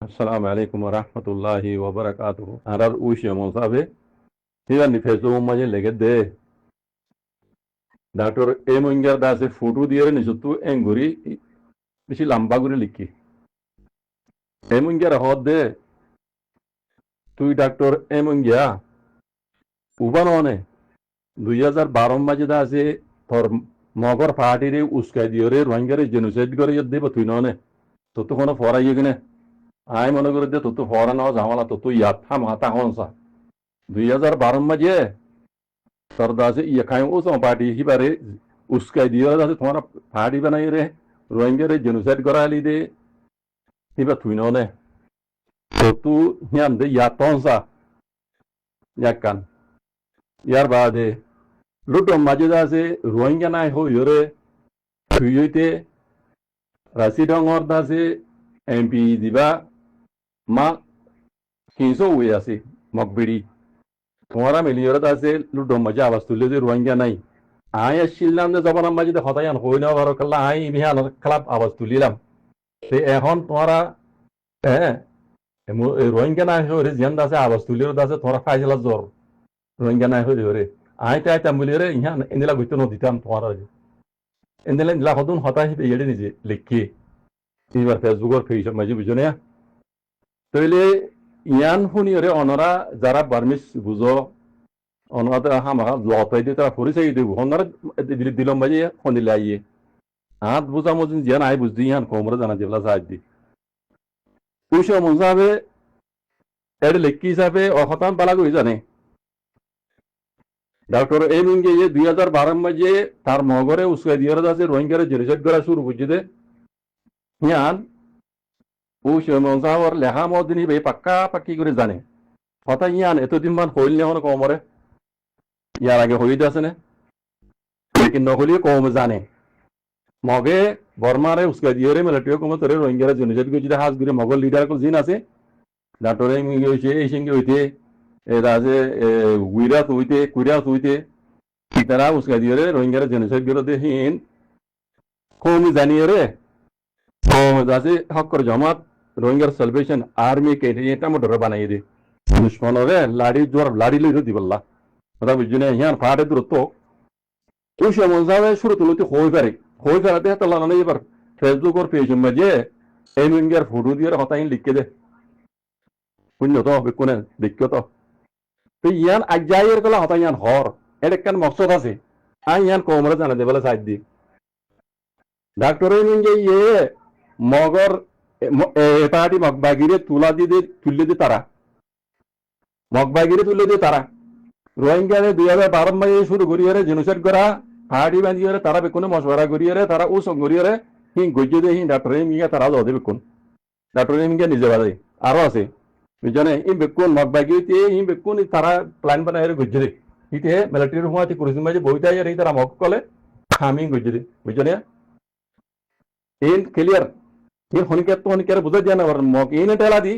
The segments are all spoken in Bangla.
Assalamu alaikum wa rahmatullahi wa barakatuhu. Arar ushi mosabe. Hiya ni fesu maje legede. Doctor Emunger da se photo diere ni sutu enguri bishi lamba guri likki. Emunger hodde তুই ডাক্তার এমন গিয়া উবাননে 2012 মাঝে আছে তোর মগর পার্টিরে উস্কাই দিওরে রোহিঙ্গারে জেনোসাইড করে দিব তুই ননে তো তো কোনো ফরাই গিনে আই মনে করে দে তো তো ফরানো ঝামেলা তো তুই ইয়াথা মাথা হনসা 2012 মাঝে তোর দাসে ইয়া খাই ও সম পার্টি হিবারে উস্কাই দিওরে দাসে তোমার পার্টি বানাই রে রোহিঙ্গারে জেনোসাইড করালি দে হিবা তুই ননে তো তু হিয়ান দে ইয়াতনসা ইয়াকান ইয়ার বাদে লুটো মাঝে আছে রোহিঙ্গা নাই হইরে থুইতে রাশিডঙ্গর দাসে এমপি দিবা মা 500 হয়ে আছে মকবিড়ি তোমারা মিলিয়রে দাসে লুটো মাঝে আওয়াজ তুলে যে রোহিঙ্গা নাই আই আসছিলাম যে জবান মাঝে হতায়ান হই না বারো কাল্লা আই বিহান খেলাপ আওয়াজ তুলিলাম সে এখন তোমারা হ্যাঁ রোহিঙ্গা নাই হইরে জিয়ান দাসে আওয়াজ তুলির দাসে তোমারা ফাইজলা জ্বর রোহিঙ্গা নাই হইরে আইটা আইতাম বলি রে ইহান এনিলা গইতো নদিতাম তোমার এনিলা নিলা হদুন হতা হিতে এড়ে নিজে লিখি এইবার ফেসবুকের ফেসবুক মাঝে বুঝনে তইলে ইয়ান শুনি রে অনরা যারা বার্মিস বুঝো অনরা হামা লতাই দিয়ে তারা পরিচয় দিব অনরা দিলম মাঝে খনিলে আইয়ে হাত বুঝা মজিন জিয়ান আই বুঝদি ইয়ান কোমরে জানা যেগুলা সাহায্য দি পুষো মজাবে এড়ে লিখি হিসাবে অহতাম পালা গই জানে डॉक्टर एमिंगे ये 2012 में ये तार मोगरे उसके दियर दासे रोहिंग्या जेनोसाइड करा शुरू हुई दे यान उस मंसावर लेहा मोदिनी बे पक्का पक्की करे जाने पता यान एतो दिन मान होइल ने होन कोमरे यार आगे होई दासे ने लेकिन नखोली कोम जाने मगे बर्मारे उसके दियरे मिलिट्री को मत रे रोहिंग्या जेनोसाइड को जिदा हाज गिरे मोगल लीडर को जिन আছে डॉक्टर एमिंगे ये सिंगे होइते दासे उइरा तुइते कुरिया तुइते इतना उसका दियरे रोहिंग्या जेनोसाइड करो दे हिन कोमी जानिए रे कोम दासे हक्कर जमात रोहिंग्या सल्वेशन आर्मी के एटा मोटर बनाई दे दुश्मन रे लाड़ी जोर लाड़ी लइरो दिबल्ला मतलब बुझने यान फाड़े दुरतो उस मंजावे शुरू तुलते होई पारे तला नहीं पर फेसबुक और पेज में जे एमिंगर फोटो दियर हताइन लिख के दे कुन्नो तो बेकुने देखो तो तो यान अजायर कला होता यान हर एडकन मकसद আছে আই ইয়ান কোমরে জানা দেবলে সাইড দি ডাক্তার মিনগে ये মগর পার্টি মগবাগিরে তুলে দি তারা মগবাগিরে তুলে দি তারা রোহিঙ্গারে 2012 মে শুরু করিয়ে জেনোসাইড করা পার্টি বাঁধিয়ে তারা বেকুনে মশওয়ারা করিয়ে তারা ও সংগরিয়ে হি গজ্জে দে হি ডাক্তার মিনগে তারা লদে বেকুন ডাক্তার মিনগে নিজে বাদে আরো আছে বুঝনে ই বেকুন মগবাগিতে ই বেকুন তারা প্ল্যান বানায় গজ্জে ইতে মিলিটারি হুয়াতি কুরিজম মাঝে বইতা ইয়ার তারা মক কলে খামি গজ্জে বুঝনে ইন ক্লিয়ার ইন হনিকে বুঝা দিয়া না মক ইন টেলা দি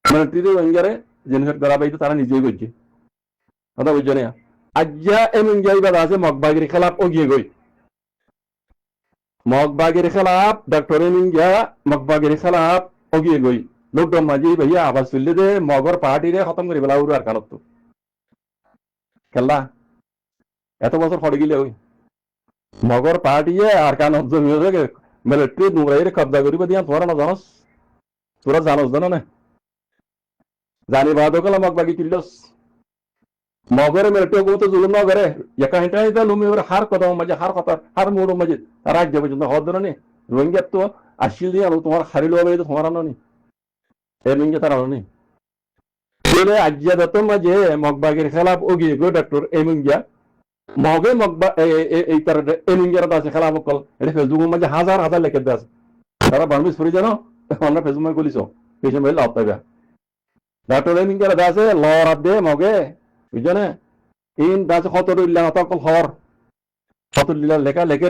মিলিটারি ওয়াঙ্গারে জেনসাইড করা বাইতে তারা নিজেই গজ্জে কথা বুঝনে আজ্জা এমন যাইবা আছে মগবাগির খেলাফ ওগিয়ে গই মগবাগির খেলাফ ডক্টর এমিনগা মগবাগির খেলাফ ওগিয়ে গই লোকডাউন মাঝে ভাইয়া আবাস তুললে দে মগর পার্টি রে খতম করে বেলা উড়ার কারণ তো খেলা এত বছর ফড়ে গিলে ওই মগর পার্টি আর কান জমি মিলিটারি নুরাইরে কবজা করিব দিয়া তোরা না জানোস তোরা জানোস জানো না জানি বাদ কলা মগবাগি কিল্লস মগরে মিলিটারি কো তো জুলুম না করে একা হিটা হিটা লুমি ওর হার কথা মাঝে হার কথা হার মোড় মাঝে রাজ্য পর্যন্ত হদ না রোহিঙ্গা তো আসিল দিয়া তোমার হারিল হবে তো তোমার না এমিনগে তারা নেই বলে আজ্জা দত মাঝে মগবাগের খেলাফ ওগিয়ে গো ডক্টর এমিনগা মগে মগবা এই তার এমিনগের দাসে খেলাফ কল এটা ফেসবুক মাঝে হাজার হাজার লেখে দাস তারা বার্মিস পড়ি জানো আমরা ফেসবুক মাঝে কলিছো পেছে মেল আওতাবা ডক্টর এমিনগের দাসে লরাত দে মগে বুঝনে ইন দাসে খতরুল্লাহ তাকল হর খতরুল্লাহ লেখা লেখে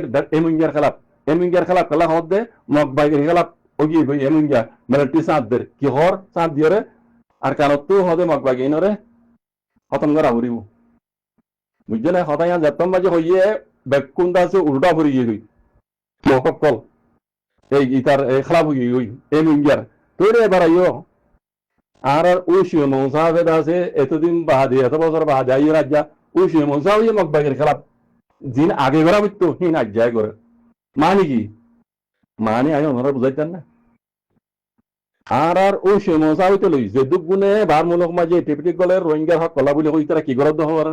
এমিনগের খেলাফ কলা হদ দে মগবাগের খেলাফ ওগিয়ে গই এমিনগা মিলিটারি সাঁতদের কি হর সাঁত দিয়ে আর কানত তো হদে মগবাগি নরে খতম করা হরিব বুঝছে না হতাইয়া যেতম মাঝে হইয়ে বেকুন দাসে উল্টা ভরি গিয়ে গই কল এই ইতার খেলা হয়ে গই এমিনগার তো রে এবার আইও আর উশিও মৌসাফেদ আছে এতদিন বাদে এত বছর বাদে আই রাজ্যা উশিও মৌসাফ ইয়ে মকবাগের খেলাপ দিন আগে বেড়া বুঝতো হিন আজ্ঞায় করে মানে কি মানে আমি ওনারা বুঝাইতেন না উশিও মৌসাফ হইতে লই যে দুগুণে বার মূলক মাঝে টিপিটিক গলে রোহিঙ্গার হক কলা বলে কই তারা কি গরদ হওয়ার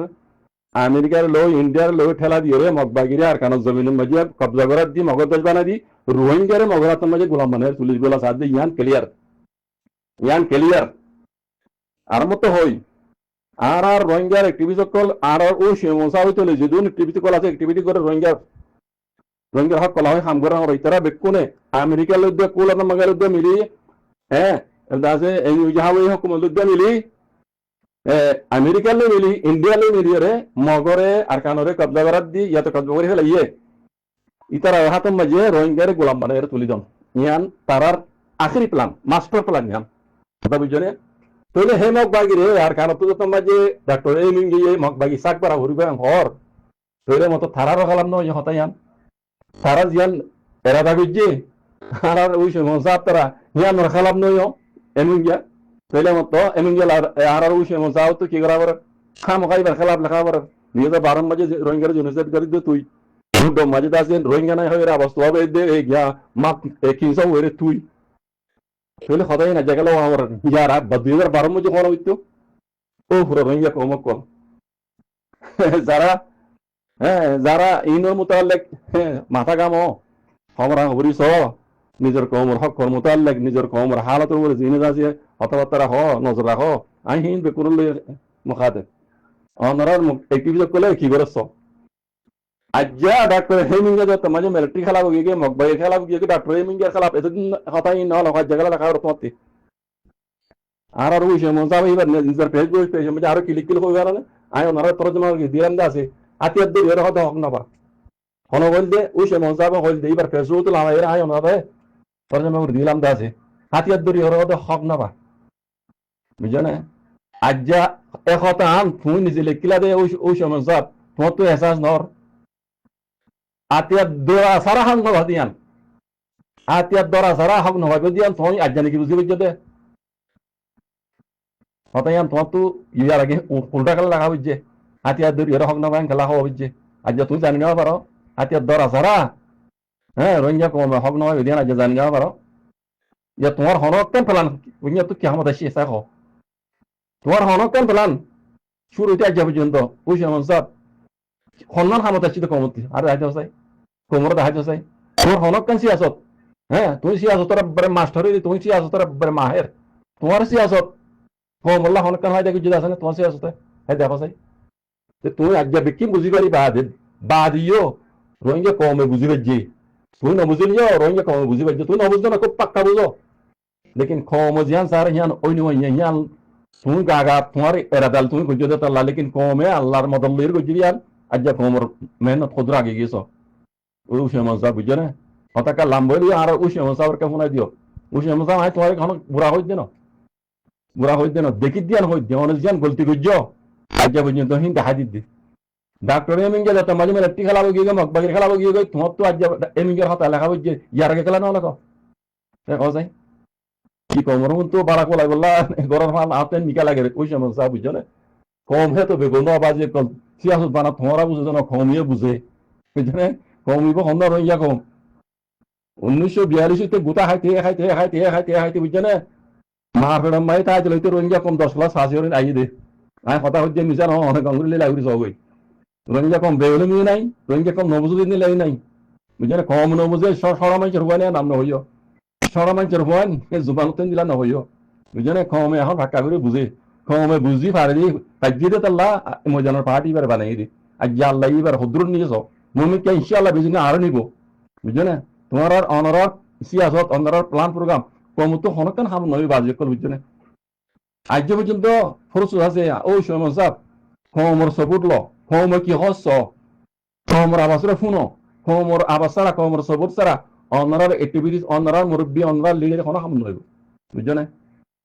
আমেরিকার লো ইন্ডিয়ার লো ঠেলা দিয়ে মকবাগিরে আর কানো জমিনের মাঝে কবজা করার দি মগজ বানা দি রোহিঙ্গারে মগরাতের মাঝে গোলাম বানের পুলিশ গুলা সাথে ইয়ান ক্লিয়ার আর মতো হই আর রোহিঙ্গার অ্যাক্টিভিটি সকল আর ও সমস্যা হইতে লই যদি অ্যাক্টিভিটি কল আছে অ্যাক্টিভিটি করে রোহিঙ্গার হক কলা হয় হাম করা হয় তারা বেকুনে আমেরিকার লদ্দে কোলানা মাগার লদ্দে মিলি হ্যাঁ দাসে এই জাহাওই হুকুমত লদ্দে মিলি আমেরিকার লে মিলি ইন্ডিয়ার লে মিলি রে মগরে আর কানরে কবজা করার দি ইয়াতে কবজা করে ফেলাইয়ে ইতারা হাতের মাঝে রোহিঙ্গারে গোলাম বানায় তুলি দম ইয়ান তারার আখরি প্ল্যান মাস্টার প্ল্যান ইয়ান কথা বুঝছনে তাহলে হে মকবাগি রে আর কারণ তো তোমার যে ডাক্তার এই মিঙ্গি এই মকবাগি সাক পারা হরিবে ঘর তাহলে মতো থারারও খালাম নয় হতায়ান থারা জিয়ান এরা দাবিজি আর ওই সময় সাপ তারা ইয়ান খালাম নয় এমিঙ্গিয়া তাহলে মতো এমিঙ্গিয়া আর ওই সময় সাপ তো কি করা বড় খাম খাইবার খেলাপ লেখা বড় নিয়ে তো বারণ মাঝে রোহিঙ্গার জনসাইড করে দে তুই ডম মাঝে দাসেন রোহিঙ্গা নাই হয় অবস্থা হবে দে গিয়া মাক কিনসা হইরে তুই তাহলে সদায় না জায়গা আমার ইয়ারা বা 2012 মধ্যে কোন হইতো ও পুরো রোহিঙ্গা কমক কম যারা ইনোর মোতালেক মাথা কামো আমরা হরিস নিজের কমর হক মোতালেক নিজের কমর হালতের উপরে জিনিস আছে কথাবার্তা রাখো নজর রাখো আমি হিন বেকুর মুখাতে অনারার অ্যাক্টিভিটি করলে কি করছ আজ্জা ডাক্তার হেমিঙ্গা যত মাঝে মিলিটারি খেলা গিয়ে মকবাই খেলা গিয়ে ডাক্তার হেমিঙ্গা খেলা এতদিন হতাই না হলো জায়গা রাখা তোমাতে আর ওই সময় যাবে এবার নিজের ফেসবুক পেজে মধ্যে আরো ক্লিক ক্লিক হয়ে গেল আমি ওনারা তরজমা দিলাম দা আছে হাতিয়ার দিয়ে এর হতে হক না পা কোন বলতে ওই সময় যাবে হল দিয়ে এবার ফেসবুক তো লামাই আয় ওনারা তরজমা করে দিলাম দা আছে হাতিয়ার দিয়ে এর হতে হক না পা বুঝছো না আজ্জা এক হতা আম তুই নিজে লিখিলা দে ওই সময় যাব তোমার তো এহসাস নর আতিয়ার দরা সারা হাম নবা দিয়ান আতিয়ার দরা সারা হাম নবা দিয়ান তুই আজ্জানি কি বুঝি বুঝতে দে হতায়ান তোমার তো ইয়ার আগে উল্টা খেলা লাগা বুঝছে হাতিয়ার দড়ি এর হক নবা খেলা হওয়া বুঝছে আজ্জা তুই জানি নেওয়া পারো হাতিয়ার দরা সারা হ্যাঁ রোহিঙ্গা কম হক নবা দিয়ান আজ্জা জানি নেওয়া পারো যে তোমার হনক কেন ফেলান বুঝিয়া তো কি আমাদের শেষ দেখো তোমার হনক কেন ফেলান শুরু হইতে আজ্জা পর্যন্ত ওই সময় সব সন্মান খামত আসছি তো কমতি আর দেখা চাই কোমর দেখা চাই তোমার হনক কেন সিয়াসত হ্যাঁ তুমি সিয়াসতর বড় মাস্টার তুমি সিয়াসতর বড় মাহের তোমার সিয়াসত কোমল্লা হনক কেন হয় দেখি যদি আছে না তোমার সিয়াসত হ্যাঁ দেখো চাই তুমি আজ্ঞা বিকি বুঝি পারি বাদিও রোহিঙ্গা কমে বুঝি পারছি তুই নবুঝিলিও রোহিঙ্গা কমে বুঝি পারছি তুই নবুঝতো না খুব পাক্কা বুঝো লেকিন কম জিয়ান সার হিয়ান ওইনি হিয়ান তুমি গাগা তোমার এরাদাল তুমি গুজো দে তাল্লা লেকিন কমে আল্লাহর মদম লইর গুজি আর আজ্জা কোমর মেহনত খুদ আগে গেছ ওই সমস্যা বুঝছো না হতাকা লাম্বলি আর ওই সমস্যা ওর কেমন দিও ওই সমস্যা হয় তোমার এখন বুড়া হইতে না বুড়া হইতে না দেখি দিয়ান হইতে অনেক জিয়ান গলতি করছো আজ্জা পর্যন্ত হিন দেখা দিদি ডাক্তার এমিঙ্গে যাতে মাঝে মাঝে একটি খেলাবো গিয়ে মকবাগির খেলাবো গিয়ে তোমার তো আজ্জা এমিঙ্গের হতা লেখা বুঝছে ইয়ার আগে খেলা না লেখো দেখো যাই কি কমর তো বাড়া কোলাই বললা গরম হাল হাতে নিকা লাগে ওই সমস্যা বুঝছো না কম হে তো বেগুন বাজে সিয়াসত বানা তোমারা বুঝে না কমিয়ে বুঝে বুঝছে কমিব হন্দ রোহিঙ্গা কম 1942 গোটা খাইতে বুঝছে না মার ফেরাম মাই তাই চলতে রোহিঙ্গা কম 10 ক্লাস ফাঁসি হরিণ আই দে আমি কথা হচ্ছে মিশা ন অনেক অঙ্গুলি লাগি সবই রোহিঙ্গা কম বেগুলো নিয়ে নাই রোহিঙ্গা কম নবুঝে দিন লাই নাই বুঝছে না কম নবুঝে সরা মানুষের হওয়া নাম নহইও সরা মানুষের হওয়া জুবানতেন দিলা নহইও বুঝছে না কমে এখন ভাক্কা করে বুঝে কমে বুঝি পারে দি তাজ্জি দে তাল্লা মজানোর পার্টি এবার বানাই দি আজ আল্লাহ এবার হদ্রুর নিয়েছ মমিকে ইনশাআল্লাহ বেশি না আরো নিব বুঝছো না তোমার আর অনারর সিয়াসত অনারর প্ল্যান প্রোগ্রাম কম তো হনকান হাম নয় বাজে কল বুঝছো না আজ পর্যন্ত ফরস আছে ওই সময় সাপ কমর সপুট ল কম কি হস কমর আবাসরে শুনো কমর আবাস ছাড়া কমর সপুট ছাড়া অনারর অ্যাক্টিভিটিস অনারর মুরব্বী অনারর লিডার কোনো হাম নয় বুঝছো না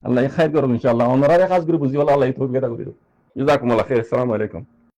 আল্লাহ খাইর করুন ইনশাআল্লাহ অনারর কাজ করে বুঝি বলা আল্লাহ তৌফিক দান করিল জাযাকুমুল্লাহ খাইর আসসালামু আলাইকুম